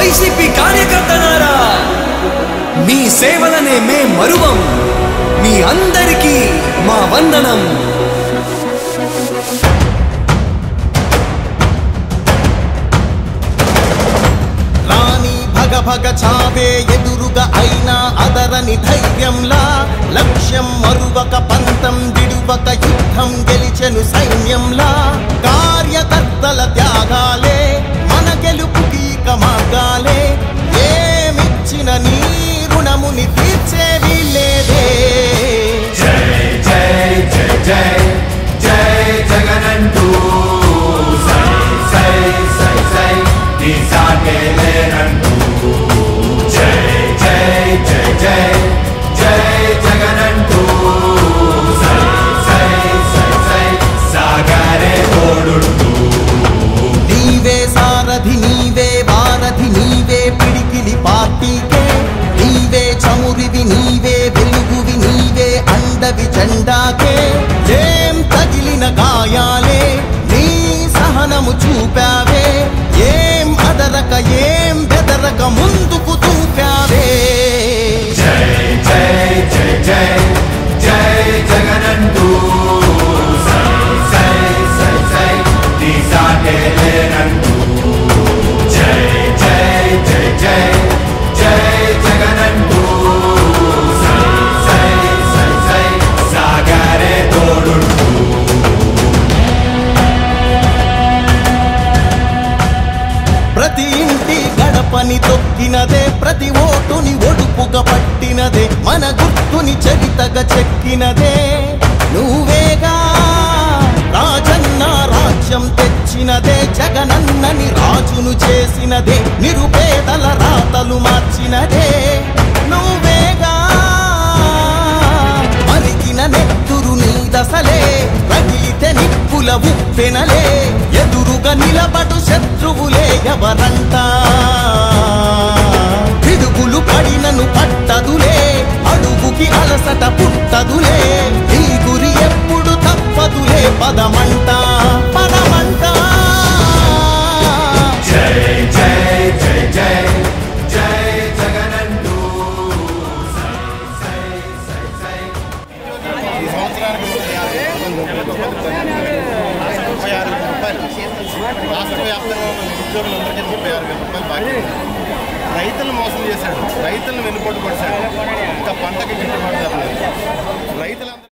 YCP కార్యకర్తలారా, మీ సేవలనే మే మరువం. మీ అందరికీ మా వందనం. భగ చావే ఎదురుగా అయినా అదరని ధైర్యంలా, లక్ష్యం మరువక పంతం విడువక యుద్ధం గెలిచెను సైన్యంలా. కార్యకర్తల త్యాగాలే మన గెలుపుకి మార్గాలే. ఏమిచ్చిన నీ రుణముని తీర్చేవి లేదే. జై జై జై జై జై జగనంటూ సై సై సై సై నీ సాగే లేనంటూ. జై జై జై జై జై జగనంటూ సై సై సై సై సాగరే తోడుంటూ. నీవే సారథి నీవే వారధి నీవే పిడికిలి పార్టీకే. నీవే చమురివి నీవే వెలుగువి నీవే అండవి జెండాకే. ఏం తగిలిన గాయాలే నీ సహనము చూపావే. ఏం అదరక ఏం బెదరక ముందుకు దూపావే. జై జై జై జై జై జగనంటూ సై సై సై సై నీ సాగే లేనంటూ. జై జై జై జై జై జగనంటూ సై సై సై సై సాగరే తోడుంటూ. ప్రతి ఇంటి గడపని తొక్కినదే, ప్రతి ఓటుని ఒడుపుగా పట్టినదే, మన గుర్తుని చరితగా చెక్కినదే నువ్వేగా. రాజన్న రాజ్యం తెచ్చినదే, జగనన్నని రాజును చేసినదే, నిరుపేదల రాతలు మార్చినదే నువ్వేగా. మరిగిన నెత్తురు నీ దశలే, రగిలితే నిప్పుల ఉప్పెనలే. ఎదురుగా నిలబడు శత్రువులే ఎవరంట. పిడుగులు పడినను పట్టదులే, అడుగుకి అలసట పుట్టదులే. ఈ గురి ఎప్పుడు తప్పదులే, పదమంట పదమంట. జై జై జై జై జై జగనంటూ సై సై సై సై. ఈ సంవత్సరానికి 36,000 రూపాయలు రాష్ట్ర వ్యాప్తంగా ఉన్న ఉద్యోగులందరికీ 36,000 రూపాయలు బాకీ. రైతులను మోసం చేశాడు, రైతులను వెనుపోటు పడిచాడు, ఇంకా పంటకి గిట్టుబాటు ధర లేదు. రైతులందరూ